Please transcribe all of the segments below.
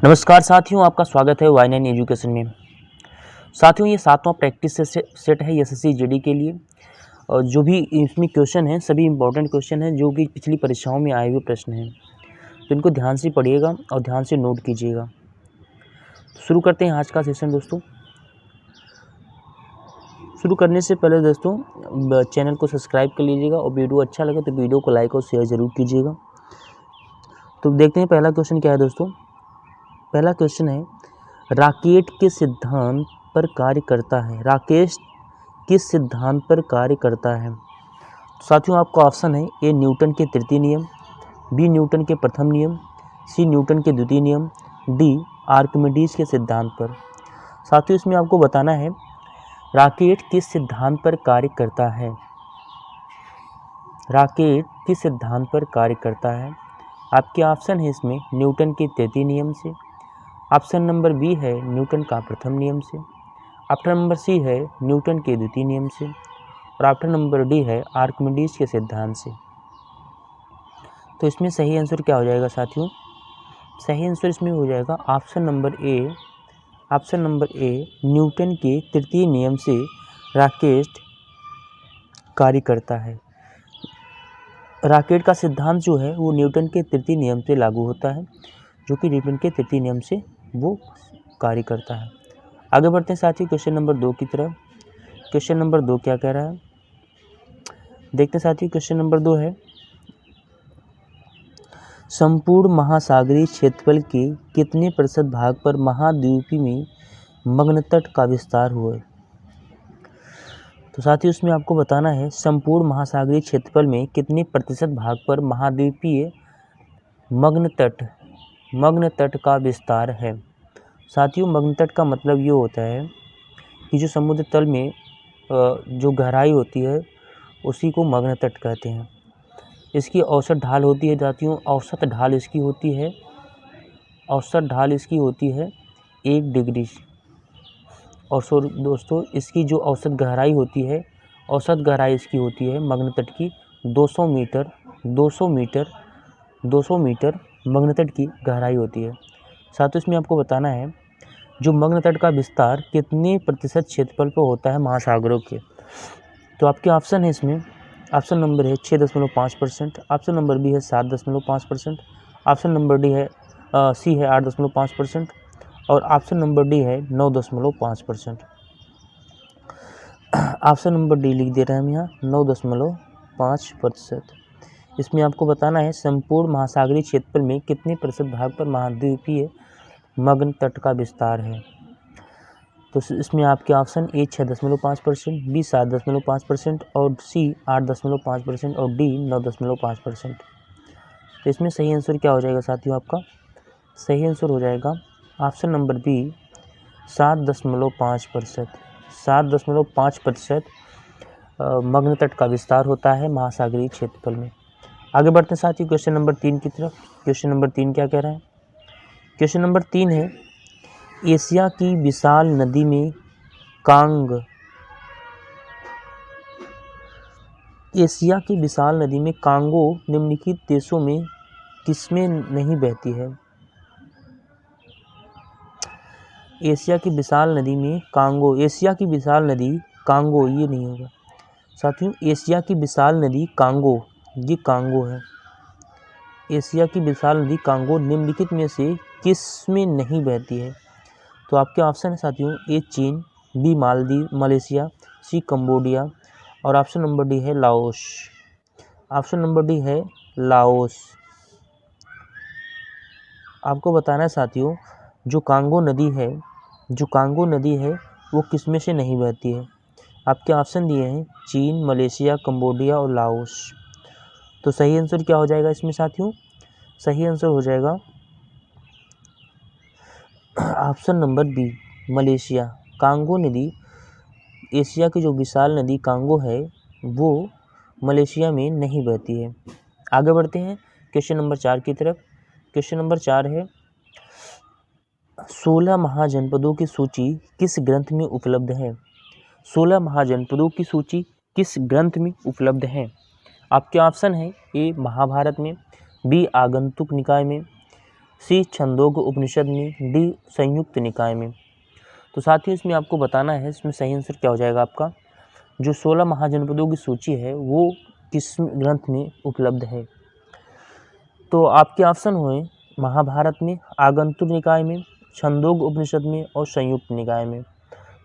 नमस्कार साथियों, आपका स्वागत है Y9 एजुकेशन में। साथियों, ये 7वां प्रैक्टिस सेट है एसएससी जीडी के लिए। और जो भी इसमें क्वेश्चन हैं सभी इंपॉर्टेंट क्वेश्चन हैं जो कि पिछली परीक्षाओं में आए हुए प्रश्न हैं, तो इनको ध्यान से पढ़िएगा और ध्यान से नोट कीजिएगा। तो शुरू करते हैं आज का सेशन दोस्तों। शुरू करने से पहले दोस्तों चैनल को सब्सक्राइब कर लीजिएगा और वीडियो अच्छा लगे तो वीडियो को लाइक और शेयर ज़रूर कीजिएगा। तो देखते हैं पहला क्वेश्चन क्या है दोस्तों। पहला क्वेश्चन है, राकेट किस सिद्धांत पर कार्य करता है? राकेश किस सिद्धांत पर कार्य करता है? साथियों, आपका ऑप्शन है ए न्यूटन के तृतीय नियम, बी न्यूटन के प्रथम नियम, सी न्यूटन के द्वितीय नियम, डी आर्किमिडीज के सिद्धांत पर। साथियों, इसमें आपको बताना है राकेट किस सिद्धांत पर कार्य करता है। राकेट किस सिद्धांत पर कार्य करता है? आपके ऑप्शन है इसमें न्यूटन के तृतीय नियम से, ऑप्शन नंबर बी है न्यूटन का प्रथम नियम से, ऑप्शन नंबर सी है न्यूटन के द्वितीय नियम से और ऑप्शन नंबर डी है आर्किमिडीज के सिद्धांत से। तो इसमें सही आंसर क्या हो जाएगा साथियों? सही आंसर इसमें हो जाएगा ऑप्शन नंबर ए न्यूटन के तृतीय नियम से राकेट कार्य करता है। राकेट का सिद्धांत जो है वो न्यूटन के तृतीय नियम से लागू होता है, जो कि न्यूटन के तृतीय नियम से वो कार्य करता है। आगे बढ़ते हैं साथियों क्वेश्चन नंबर 2 की तरफ। क्वेश्चन नंबर 2 क्या कह रहा है, देखते हैं साथियों। क्वेश्चन नंबर 2 है, संपूर्ण महासागरीय क्षेत्रफल के कितने प्रतिशत भाग पर महाद्वीपीय में मग्न तट का विस्तार हुआ है? तो साथियों, इसमें आपको बताना है संपूर्ण महासागरीय क्षेत्रफल में कितने प्रतिशत भाग पर महाद्वीपीय मग्न तट का विस्तार है। साथियों, मग्न तट का मतलब ये होता है कि जो समुद्र तल में जो गहराई होती है उसी को मग्न तट कहते हैं। इसकी औसत ढाल होती है साथियों, औसत ढाल इसकी होती है 1 डिग्री। और दोस्तों, इसकी जो औसत गहराई होती है, औसत गहराई इसकी होती है मग्न तट की 200 मीटर मग्न तट की गहराई होती है। साथियों, इसमें आपको बताना है जो मग्न तट का विस्तार कितने प्रतिशत क्षेत्रफल पर होता है महासागरों के। तो आपके ऑप्शन है इसमें, ऑप्शन नंबर है 6.5%, ऑप्शन नंबर बी है 7.5%, ऑप्शन नंबर डी है सी है 8.5% और ऑप्शन नंबर डी है 9.5%। ऑप्शन नंबर डी लिख दे रहे हैं हम यहाँ 9.5%। इसमें आपको बताना है संपूर्ण महासागरीय क्षेत्रफल में कितने प्रतिशत भाग पर महाद्वीपीय मग्न तट का विस्तार है। तो इसमें आपके ऑप्शन ए 6.5%, बी 7.5% और सी 8.5% और डी 9.5%। तो इसमें सही आंसर क्या हो जाएगा साथियों? आपका सही आंसर हो जाएगा ऑप्शन नंबर बी 7.5%। 7.5% मग्न तट का विस्तार होता है महासागरीय क्षेत्रफल में। आगे बढ़ते हैं साथियों क्वेश्चन नंबर 3 की तरफ। क्वेश्चन नंबर 3 क्या कह रहा है? क्वेश्चन नंबर 3 है, एशिया की विशाल नदी में कांगो निम्नलिखित देशों में किसमें नहीं बहती है? एशिया की विशाल नदी कांगो ये नहीं होगा साथियों। एशिया की विशाल नदी कांगो, ये कांगो है। एशिया की विशाल नदी कांगो निम्नलिखित में से किस में नहीं बहती है? तो आपके ऑप्शन है साथियों ए चीन, बी मालदीव मलेशिया, सी कंबोडिया और ऑप्शन नंबर डी है लाओस। ऑप्शन नंबर डी है लाओस। आपको बताना है साथियों जो कांगो नदी है वो किस में से नहीं बहती है। आपके ऑप्शन दिए हैं चीन, मलेशिया, कंबोडिया और लाओस। तो सही आंसर क्या हो जाएगा इसमें साथियों? सही आंसर हो जाएगा option number B Malaysia. Congo नदी, एशिया की जो विशाल नदी कांगो है वो मलेशिया में नहीं बहती है। आगे बढ़ते हैं क्वेश्चन नंबर 4 की तरफ। क्वेश्चन नंबर 4 है, 16 महाजनपदों की सूची किस ग्रंथ में उपलब्ध है? 16 महाजनपदों की सूची किस ग्रंथ में उपलब्ध है? आपके ऑप्शन है ए महाभारत में, बी आगंतुक निकाय में, सी छंदोग्य उपनिषद में, डी संयुक्त निकाय में। तो साथियों इसमें आपको बताना है, इसमें सही आंसर क्या हो जाएगा आपका। जो 16 महाजनपदों की सूची है वो किस ग्रंथ में उपलब्ध है। तो आपके ऑप्शन हुए महाभारत में, आगंतुक निकाय में, छंदोग्य उपनिषद में और संयुक्त निकाय में।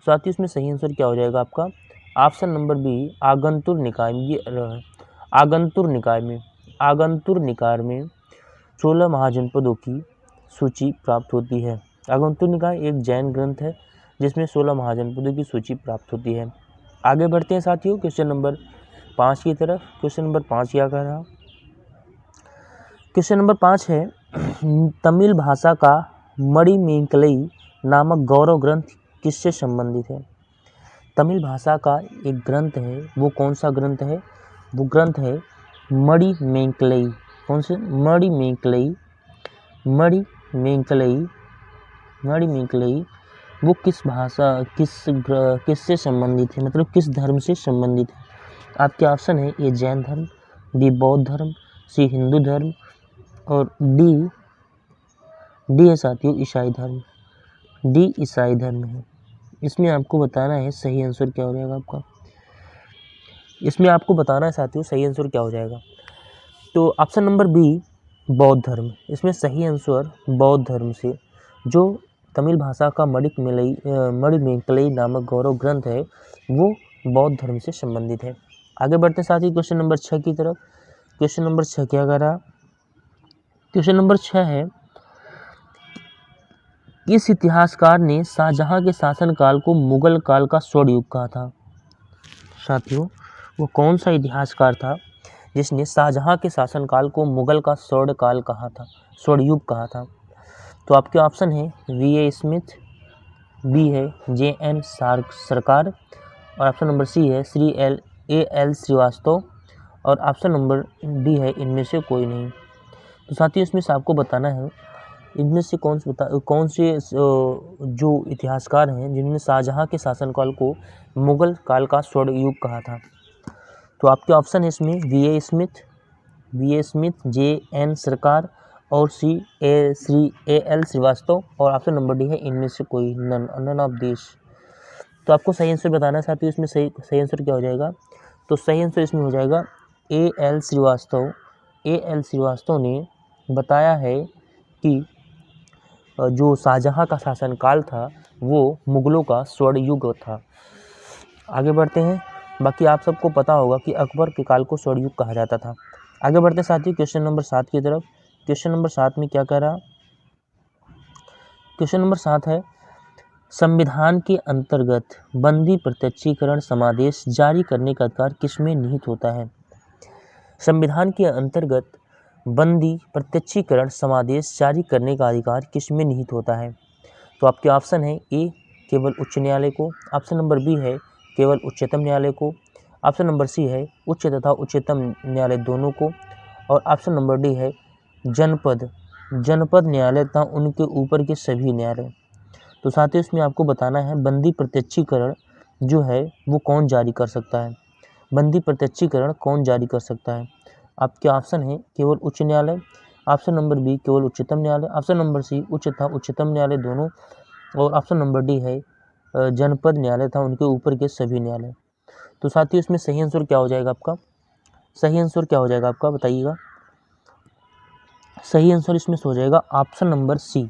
साथ ही इसमें सही आंसर क्या हो जाएगा आपका ऑप्शन नंबर बी, आगंतुक निकाय में। ये आगंतुक निकाय में, आगंतुक निकाय में 16 महाजनपदों की सूची प्राप्त होती है। आगंतुक निकाय एक जैन ग्रंथ है जिसमें 16 महाजनपदों की सूची प्राप्त होती है। आगे बढ़ते हैं साथियों क्वेश्चन नंबर 5 की तरफ। क्वेश्चन नंबर 5 क्या कह रहा, क्वेश्चन नंबर 5 है तमिल भाषा का मणिमेकलई नामक गौरव ग्रंथ किससे संबंधित है। तमिल भाषा का एक ग्रंथ है, वो कौन सा ग्रंथ है, वो ग्रंथ है मणिमेकलई। कौन से, मणिमेकलई, मणिमेकलई, मणिमेकलई। वो किस भाषा किससे संबंधित है, मतलब किस धर्म से संबंधित है। आपके ऑप्शन है ए जैन धर्म, बी बौद्ध धर्म, सी हिंदू धर्म और डी है साथियों ईसाई धर्म। डी ईसाई धर्म है। इसमें आपको बताना है सही आंसर क्या हो जाएगा आपका। इसमें आपको बताना है साथियों सही आंसर क्या हो जाएगा। तो ऑप्शन नंबर बी बौद्ध धर्म। इसमें सही आंसर बौद्ध धर्म से जो तमिल भाषा का मणिमेकलई नामक गौरव ग्रंथ है वो बौद्ध धर्म से संबंधित है। आगे बढ़ते हैं साथियों क्वेश्चन नंबर 6 की तरफ। क्वेश्चन नंबर 6 क्या कह रहा, क्वेश्चन नंबर 6 है किस इतिहासकार ने शाहजहां के शासनकाल को मुगल काल का स्वर्ण युग कहा था। साथियों वो कौन सा इतिहासकार था जिसने शाहजहां के शासनकाल को मुगल का स्वर्ण काल कहा था, स्वर्ण युग कहा था। तो आपके ऑप्शन है वी.ए. स्मिथ, बी है जे.एन. सरकार और ऑप्शन नंबर सी है श्री एल श्रीवास्तव और ऑप्शन नंबर डी है इनमें से कोई नहीं। तो साथियों इसमें से आपको बताना है इनमें से कौन से जो इतिहासकार हैं जिन्होंने शाहजहां के शासनकाल को मुगल काल का स्वर्ण युग कहा था। तो आपके ऑप्शन है इसमें वी.ए. Smith, JN. सरकार और श्री एल श्रीवास्तव और ऑप्शन नंबर डी है इनमें से कोई, नन ऑफ दिस। तो आपको सही आंसर बताना है साथियों। इसमें सही आंसर क्या हो जाएगा। तो सही आंसर इसमें हो जाएगा ए एल श्रीवास्तव ने बताया है कि जो शाहजहां का शासनकाल था वो मुगलों का स्वर्ण युग था। आगे बढ़ते हैं। बाकी आप सबको पता होगा कि अकबर के काल को स्वर्ण युग कहा जाता था। आगे बढ़ते हैं साथियों क्वेश्चन नंबर 7 की तरफ। क्वेश्चन नंबर 7 में क्या कह रहा, क्वेश्चन नंबर 7 है संविधान के अंतर्गत बंदी प्रत्यक्षीकरण समादेश जारी करने का अधिकार किसमें निहित होता है। संविधान के अंतर्गत बंदी प्रत्यक्षीकरण समादेश जारी करने का अधिकार किसमें निहित होता है। तो आपके ऑप्शन है ए केवल उच्च न्यायालय को, ऑप्शन नंबर बी है केवल उच्चतम न्यायालय को, ऑप्शन नंबर सी है उच्च तथा उच्चतम न्यायालय दोनों को और ऑप्शन नंबर डी है जनपद न्यायालय तथा उनके ऊपर के सभी न्यायालय। तो साथियों इसमें आपको बताना है बंदी प्रत्यक्षीकरण जो है वो कौन जारी कर सकता है, बंदी प्रत्यक्षीकरण कौन जारी कर सकता है। आपके ऑप्शन है केवल उच्च न्यायालय, ऑप्शन नंबर बी केवल उच्चतम न्यायालय, ऑप्शन नंबर सी उच्च तथा उच्चतम न्यायालय दोनों और ऑप्शन नंबर डी है जनपद न्यायालय था उनके ऊपर के सभी न्यायालय। तो साथियों इसमें सही आंसर क्या हो जाएगा आपका, सही आंसर क्या हो जाएगा आपका बताइएगा। सही आंसर इसमें हो जाएगा ऑप्शन नंबर सी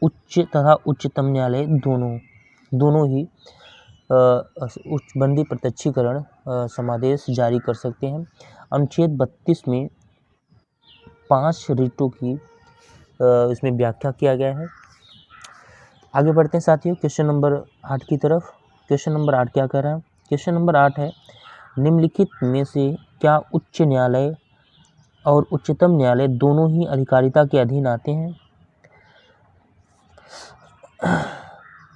उच्च तथा उच्चतम न्यायालय दोनों ही बंदी प्रत्यक्षीकरण समादेश जारी कर सकते हैं। अनुच्छेद 32 में 5 रिटों की इसमें व्याख्या किया गया है। आगे बढ़ते हैं साथियों क्वेश्चन नंबर 8 की तरफ। क्वेश्चन नंबर 8 क्या कह रहा है, क्वेश्चन नंबर 8 है निम्नलिखित में से क्या उच्च न्यायालय और उच्चतम न्यायालय दोनों ही अधिकारिता के अधीन आते हैं।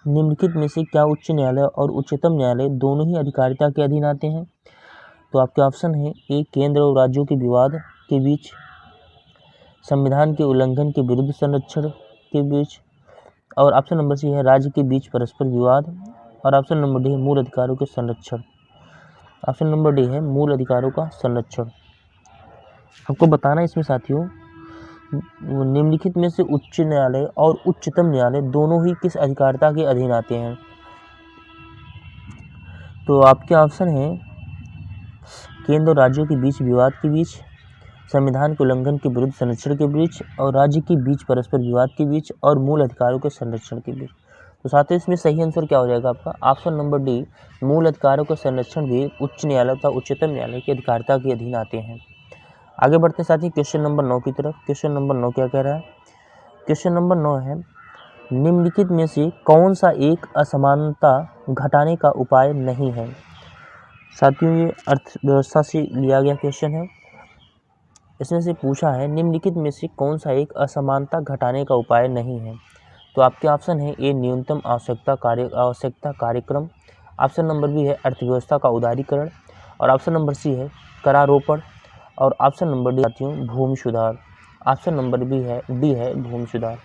निम्नलिखित में से क्या उच्च न्यायालय और उच्चतम न्यायालय दोनों ही अधिकारिता के अधीन आते हैं। तो आपके ऑप्शन है ए केंद्र और राज्यों के विवाद के बीच, संविधान के उल्लंघन के विरुद्ध संरक्षण के बीच और ऑप्शन नंबर सी है राज्य के बीच परस्पर विवाद और ऑप्शन नंबर डी है मूल अधिकारों के संरक्षण। ऑप्शन नंबर डी है मूल अधिकारों का संरक्षण। आपको बताना है इसमें साथियों निम्नलिखित में से उच्च न्यायालय और उच्चतम न्यायालय दोनों ही किस अधिकारिता के अधीन आते हैं? तो आपके ऑप्शन है केंद्र और राज्यों के बीच विवाद के बीच, संविधान के उल्लंघन के विरुद्ध संरक्षण के बीच, और राज्य के बीच परस्पर विवाद के बीच, और मूल अधिकारों के संरक्षण के बीच। तो साथ ही इसमें सही आंसर क्या हो जाएगा आपका? ऑप्शन नंबर डी, मूल अधिकारों का संरक्षण भी उच्च न्यायालय तथा उच्चतम न्यायालय की अधिकारिता के अधीन आते हैं। आगे बढ़ते साथ ही क्वेश्चन नंबर 9 की तरफ। क्वेश्चन नंबर 9 क्या कह रहा है? क्वेश्चन नंबर 9 है, निम्नलिखित में से कौन सा एक असमानता घटाने का उपाय नहीं है? साथियों, ये अर्थव्यवस्था से लिया गया क्वेश्चन है। इसमें से पूछा है निम्नलिखित में से कौन सा एक असमानता घटाने का उपाय नहीं है? तो आपके ऑप्शन है ए न्यूनतम आवश्यकता कार्यक्रम, ऑप्शन नंबर बी है अर्थव्यवस्था का उदारीकरण, और ऑप्शन नंबर सी है करारोपण, और ऑप्शन नंबर डी साथियों भूमि सुधार। ऑप्शन नंबर डी है भूमि सुधार।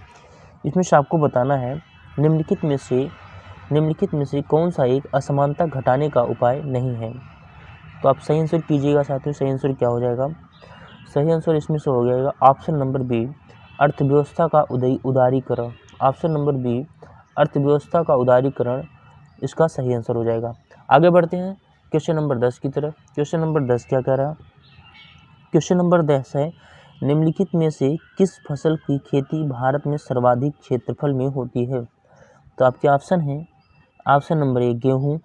इसमें से आपको बताना है निम्नलिखित में से कौन सा एक असमानता घटाने का उपाय नहीं है? तो आप सही आंसर कीजिएगा साथियों। सही आंसर क्या हो जाएगा? सही आंसर इसमें से हो जाएगा ऑप्शन नंबर बी, अर्थव्यवस्था का उदारीकरण। ऑप्शन नंबर बी, अर्थव्यवस्था का उदारीकरण इसका सही आंसर हो जाएगा। आगे बढ़ते हैं क्वेश्चन नंबर 10 की तरफ। क्वेश्चन नंबर 10 क्या कह रहा है? क्वेश्चन नंबर 10 है, निम्नलिखित में से किस फसल की खेती भारत में सर्वाधिक क्षेत्रफल में होती है? तो आपके ऑप्शन हैं, ऑप्शन नंबर ए गेहूँ,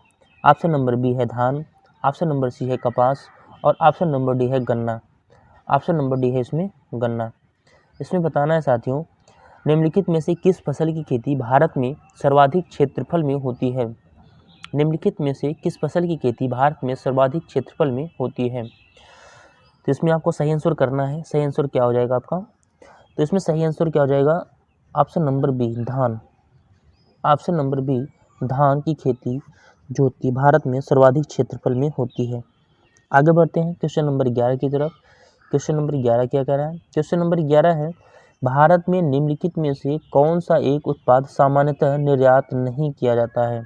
ऑप्शन नंबर बी है धान, ऑप्शन नंबर सी है कपास, और ऑप्शन नंबर डी है गन्ना। ऑप्शन नंबर डी है इसमें गन्ना। इसमें बताना है साथियों निम्नलिखित में से किस फसल की खेती भारत में सर्वाधिक क्षेत्रफल में होती है? निम्नलिखित में से किस फसल की खेती भारत में सर्वाधिक क्षेत्रफल में होती है? तो इसमें आपको सही आंसर करना है। सही आंसर क्या हो जाएगा आपका? तो इसमें सही आंसर क्या हो जाएगा? ऑप्शन नंबर बी धान। ऑप्शन नंबर बी धान की खेती जो होती है भारत में सर्वाधिक क्षेत्रफल में होती है। आगे बढ़ते हैं क्वेश्चन नंबर 11 की तरफ। क्वेश्चन नंबर 11 क्या कह रहा है? क्वेश्चन नंबर 11 है, भारत में निम्नलिखित में से कौन सा एक उत्पाद सामान्यतः निर्यात नहीं किया जाता है?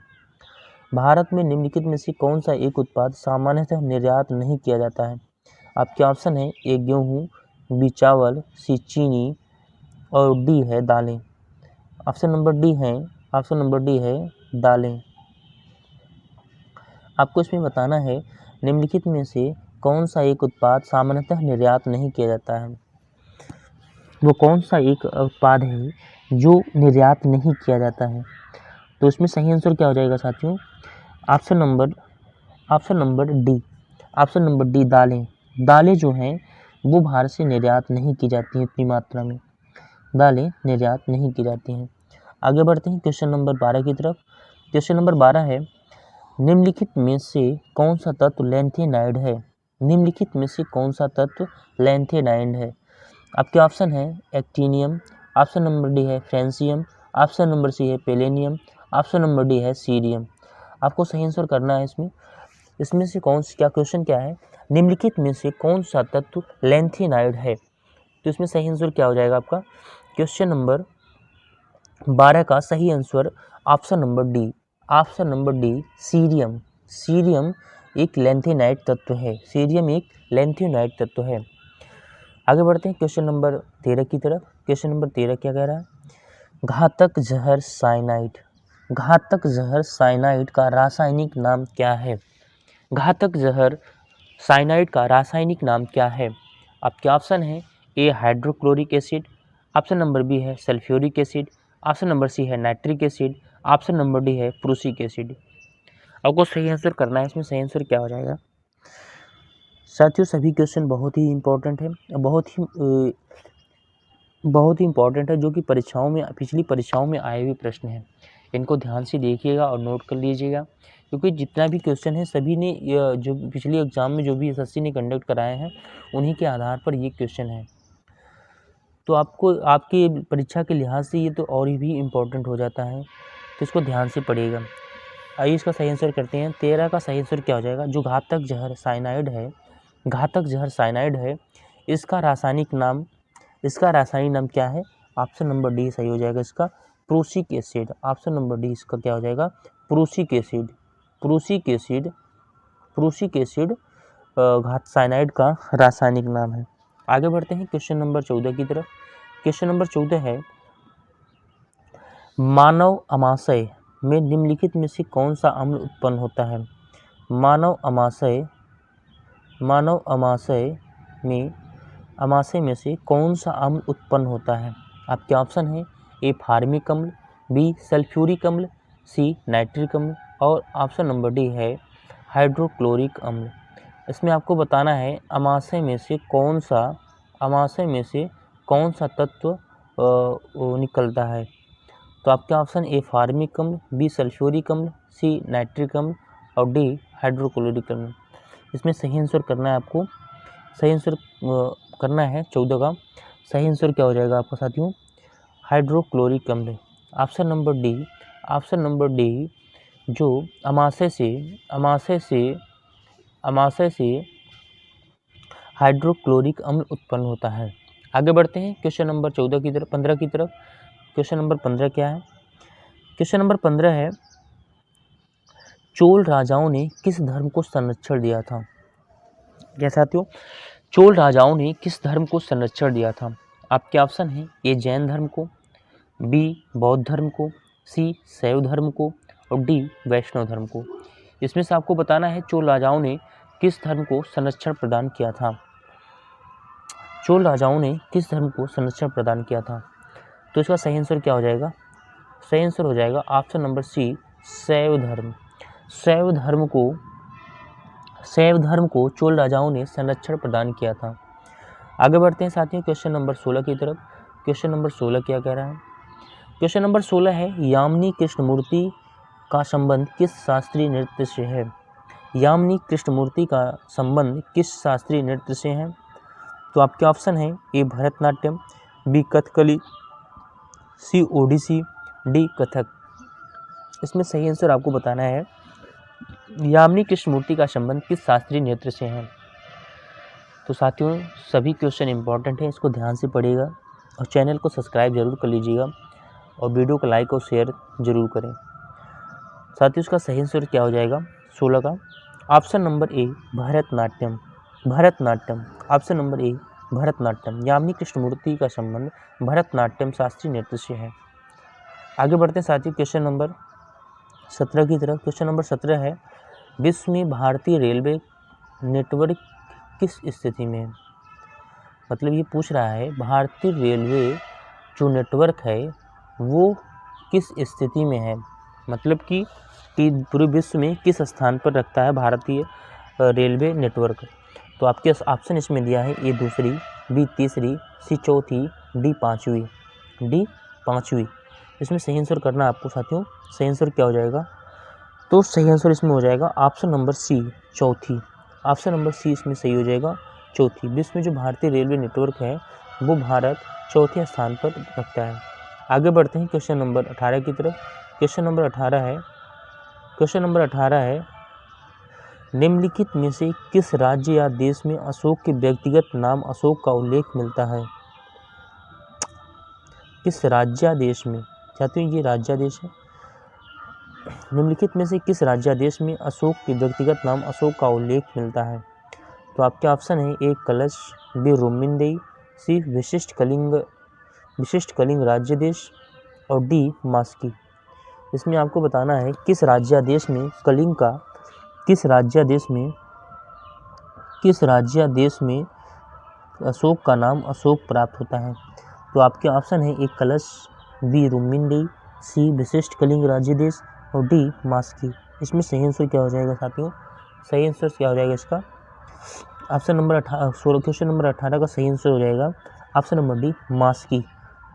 भारत में निम्नलिखित में से कौन सा एक उत्पाद सामान्यतः निर्यात नहीं किया जाता है? आपके ऑप्शन है ए गेहूँ, बी चावल, सी चीनी, और डी है दालें। ऑप्शन नंबर डी है दालें। आपको इसमें बताना है निम्नलिखित में से कौन सा एक उत्पाद सामान्यतः निर्यात नहीं किया जाता है? वो कौन सा एक उत्पाद है जो निर्यात नहीं किया जाता है? तो इसमें सही आंसर क्या हो जाएगा साथियों? ऑप्शन नंबर डी दालें। दालें जो हैं वो भारत से निर्यात नहीं की जाती हैं इतनी मात्रा में। दालें निर्यात नहीं की जाती हैं। आगे बढ़ते हैं क्वेश्चन नंबर 12 की तरफ। क्वेश्चन नंबर 12 है, निम्नलिखित में से कौन सा तत्व लैंथेनाइड है? निम्नलिखित में से कौन सा तत्व लैंथेनाइड है? आपके ऑप्शन है एक्टिनियम, ऑप्शन नंबर डी है फ्रेंसियम, ऑप्शन नंबर सी है पेलेनियम, ऑप्शन नंबर डी है सीरियम। आपको सही आंसर करना है इसमें से क्या क्वेश्चन क्या है? निम्नलिखित में से कौन सा तत्व लैंथेनाइड है? तो इसमें सही आंसर क्या हो जाएगा आपका? क्वेश्चन नंबर 12 का सही answer option number D cerium. Cerium एक लैंथेनाइड तत्व है। सीरियम एक लैंथेनाइड तत्व है। आगे बढ़ते हैं क्वेश्चन नंबर 13 की तरफ। क्वेश्चन नंबर 13 क्या कह रहा है? घातक जहर साइनाइड। घातक जहर साइनाइड का रासायनिक नाम क्या है? घातक जहर साइनाइड का रासायनिक नाम क्या है? आपके ऑप्शन है A hydrochloric acid, option number B है sulphuric acid, option number C है nitric acid, option number D है प्रूसिक एसिड। आपको सही आंसर करना है। इसमें सही आंसर क्या हो जाएगा? साथियों सभी क्वेश्चन बहुत ही इम्पोर्टेंट है, बहुत ही इम्पोर्टेंट है, जो कि पिछली परीक्षाओं में आए हुए प्रश्न हैं। इनको ध्यान से देखिएगा और नोट कर लीजिएगा, क्योंकि जितना भी क्वेश्चन है सभी ने जो पिछले एग्जाम में जो भी एसएससी ने कंडक्ट कराए हैं उन्हीं के आधार पर ये क्वेश्चन है। तो आपको आपकी परीक्षा के लिहाज से ये तो और भी इम्पोर्टेंट हो जाता है, तो इसको ध्यान से पढ़िएगा। आइए इसका सही आंसर करते हैं। 13 का सही आंसर क्या हो जाएगा? जो घातक जहर साइनाइड है इसका रासायनिक नाम क्या है? ऑप्शन नंबर डी सही हो जाएगा इसका prussic acid. Option number D इसका क्या हो जाएगा? प्रूसिक एसिड साइनाइड का रासायनिक नाम है। आगे बढ़ते हैं क्वेश्चन नंबर 14 की तरफ। क्वेश्चन नंबर 14 है, मानव अमाशय में निम्नलिखित में से कौन सा अम्ल उत्पन्न होता है? मानव अमाशय में से कौन सा अम्ल उत्पन्न होता है? आपके ऑप्शन है ए फार्मिक अम्ल, बी सल्फ्यूरिक अम्ल, सी नाइट्रिक अम्ल और ऑप्शन नंबर डी है हाइड्रोक्लोरिक अम्ल। इसमें आपको बताना है अमाशय में से कौन सा तत्व निकलता है। तो आपके ऑप्शन ए फार्मिक अम्ल, बी सल्फ्यूरिक अम्ल, सी नाइट्रिक अम्ल और डी हाइड्रोक्लोरिक अम्ल। इसमें सही आंसर करना है आपको, सही आंसर करना है 14 का। सही आंसर क्या हो जाएगा आपका साथियों? हाइड्रोक्लोरिक अम्ल। ऑप्शन नंबर डी जो अमाशय से हाइड्रोक्लोरिक अम्ल उत्पन्न होता है। आगे बढ़ते हैं क्वेश्चन नंबर 15 की तरफ। क्वेश्चन नंबर 15 क्या है? क्वेश्चन नंबर 15 है, चोल राजाओं ने किस धर्म को संरक्षण दिया था? क्या साथियों? चोल राजाओं ने किस धर्म को संरक्षण दिया था? आपके ऑप्शन है ए जैन धर्म को, बी बौद्ध धर्म को, सी शैव धर्म को और डी वैष्णव धर्म को। इसमें से आपको बताना है चोल राजाओं ने किस धर्म को संरक्षण प्रदान किया था। चोल राजाओं ने किस धर्म को संरक्षण प्रदान किया था? तो इसका सही आंसर क्या हो जाएगा? सही आंसर हो जाएगा ऑप्शन नंबर सी शैव धर्म। शैव धर्म को चोल राजाओं ने संरक्षण प्रदान किया था। आगे बढ़ते हैं साथियों क्वेश्चन नंबर 16 की तरफ। क्वेश्चन नंबर 16 क्या कह रहा है? क्वेश्चन नंबर 16 है, यामिनी कृष्णमूर्ति का संबंध किस शास्त्रीय नृत्य से है? यामिनी कृष्णमूर्ति का संबंध किस शास्त्रीय नृत्य से है? तो आपके ऑप्शन है ए भरतनाट्यम, बी कथकली, सी ओडिसी, डी कथक। इसमें सही आंसर आपको बताना है यामिनी कृष्णमूर्ति का संबंध किस शास्त्रीय नृत्य से है। तो साथियों सभी क्वेश्चन इंपॉर्टेंट हैं, इसको ध्यान से पढ़िएगा और चैनल को सब्सक्राइब जरूर कर लीजिएगा और वीडियो को लाइक और शेयर जरूर करें। साथियों इसका सही आंसर क्या हो जाएगा 16 का? Option number A Bharatanatyam. Option number A Bharatanatyam. Yamini Krishnamurthy का संबंध भरतनाट्यम शास्त्रीय नृत्य से है। आगे बढ़ते हैं साथियों क्वेश्चन नंबर 17 की तरफ। क्वेश्चन नंबर 17 है, विश्व में भारतीय रेलवे नेटवर्क किस स्थिति में है? मतलब ये पूछ रहा है भारतीय रेलवे जो नेटवर्क है वो किस स्थिति में है, मतलब कि पूरे विश्व में किस स्थान पर रखता है भारतीय रेलवे नेटवर्क। तो आपके ऑप्शन इसमें दिया है ए दूसरी, बी तीसरी, सी चौथी, डी पाँचवीं। इसमें सही आंसर करना है आपको साथियों। सही आंसर क्या हो जाएगा? तो सही आंसर इसमें हो जाएगा ऑप्शन नंबर सी चौथी। ऑप्शन नंबर सी इसमें सही हो जाएगा चौथी। विश्व में जो भारतीय रेलवे नेटवर्क है वो भारत चौथे स्थान पर रखता है। आगे बढ़ते हैं क्वेश्चन नंबर 18 की तरफ। क्वेश्चन नंबर 18 है, निम्नलिखित में से किस राज्य या देश में अशोक के व्यक्तिगत नाम अशोक का उल्लेख मिलता है? किस राज्यादेश में? चाहते हो ये राज्यादेश है। निम्नलिखित में से किस राज्यादेश में अशोक के व्यक्तिगत नाम अशोक का उल्लेख मिलता है? तो आपके ऑप्शन है ए कलश, बी रोमिंदेई, सी विशिष्ट कलिंग राज्यादेश और डी मास्की। इसमें आपको बताना है किस राज्यादेश में अशोक का नाम अशोक प्राप्त होता है। तो आपके ऑप्शन है ए कलश, बी रोमिंदेई, सी विशिष्ट कलिंग राज्यादेश और डी मास्की। इसमें सही आंसर क्या हो जाएगा साथियों? सही आंसर क्या हो जाएगा इसका? ऑप्शन नंबर 18 क्वेश्चन नंबर 18 का सही आंसर हो जाएगा ऑप्शन नंबर डी मास्की।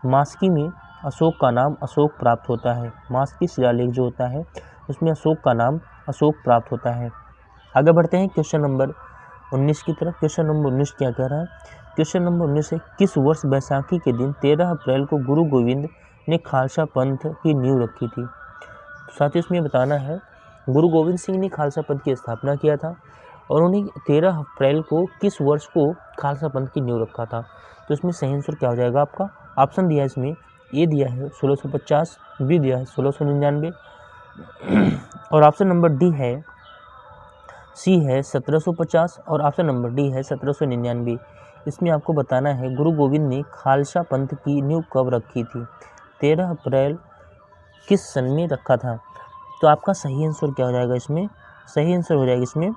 मास्की में अशोक का नाम अशोक प्राप्त होता है। मास्की शिलालेख जो होता है उसमें अशोक का नाम अशोक प्राप्त होता है। आगे बढ़ते हैं क्वेश्चन नंबर 19 की तरफ। क्वेश्चन नंबर 19 क्या कह रहा है? क्वेश्चन नंबर 19 है, किस वर्ष बैसाखी के दिन 13 अप्रैल को गुरु गोविंद ने खालसा पंथ की नींव रखी थी? साथ ही इसमें बताना है गुरु गोविंद सिंह ने खालसा पंथ की स्थापना किया था और उन्हें 13 अप्रैल को किस वर्ष को खालसा पंथ की नींव रखा था? तो इसमें सही आंसर क्या हो जाएगा आपका? ऑप्शन दिया है इसमें, ए दिया है 1650, बी दिया है 1699 और ऑप्शन नंबर डी है सी है 1750 और ऑप्शन नंबर डी है 1799। इसमें आपको बताना है गुरु गोविंद ने खालसा पंथ की नींव कब रखी थी। 13 अप्रैल किस सन में रखा था। तो आपका सही आंसर क्या हो जाएगा इसमें, सही आंसर हो जाएगा इसमें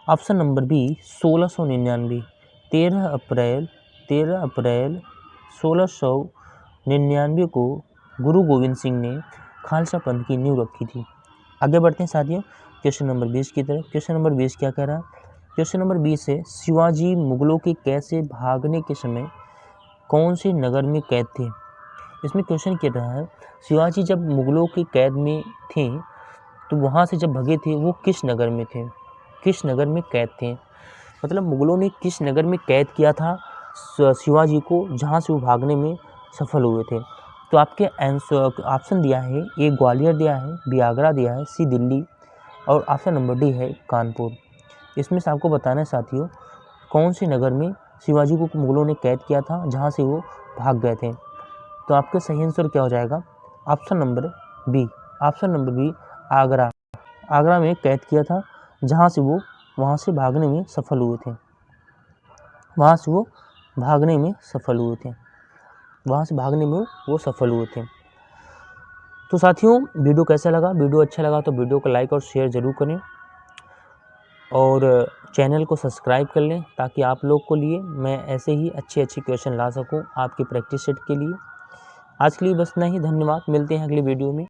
ऑप्शन नंबर बी 1699। 13 अप्रैल 1699 को गुरु गोविंद सिंह ने खालसा पंथ की नींव रखी थी। आगे बढ़ते हैं साथियों क्वेश्चन नंबर 20 की तरफ। क्वेश्चन नंबर 20 क्या कह रहा है, क्वेश्चन नंबर 20 है शिवाजी मुगलों के कैद से भागने के समय कौन से नगर में कैद थे। इसमें क्वेश्चन कह रहा है शिवाजी जब मुगलों के कैद में थे तो वहाँ से जब भगे थे वो किस नगर में थे, किस नगर में कैद थे। मतलब मुगलों ने किस नगर में कैद किया था शिवाजी को जहाँ से वो भागने में सफल हुए थे। तो आपके आंसर ऑप्शन दिया है ए ग्वालियर दिया है, बी आगरा दिया है, सी दिल्ली और ऑप्शन नंबर डी है कानपुर। इसमें से आपको बताना है साथियों कौन से नगर में शिवाजी को मुगलों ने कैद किया था जहाँ से वो भाग गए थे। तो आपका सही आंसर क्या हो जाएगा, option number B, option number B Agra. Agra में कैद किया था जहाँ से वो वहाँ से भागने में सफल हुए थे, वहाँ से वो भागने में सफल हुए थे, वहाँ से भागने में वो सफल हुए थे। तो साथियों वीडियो कैसा लगा, वीडियो अच्छा लगा तो वीडियो को लाइक और शेयर ज़रूर करें और चैनल को सब्सक्राइब कर लें ताकि आप लोग को लिए मैं ऐसे ही अच्छे क्वेश्चन ला सकूं आपकी प्रैक्टिस सेट के लिए। आज के लिए बस इतना ही, धन्यवाद, मिलते हैं अगली वीडियो में।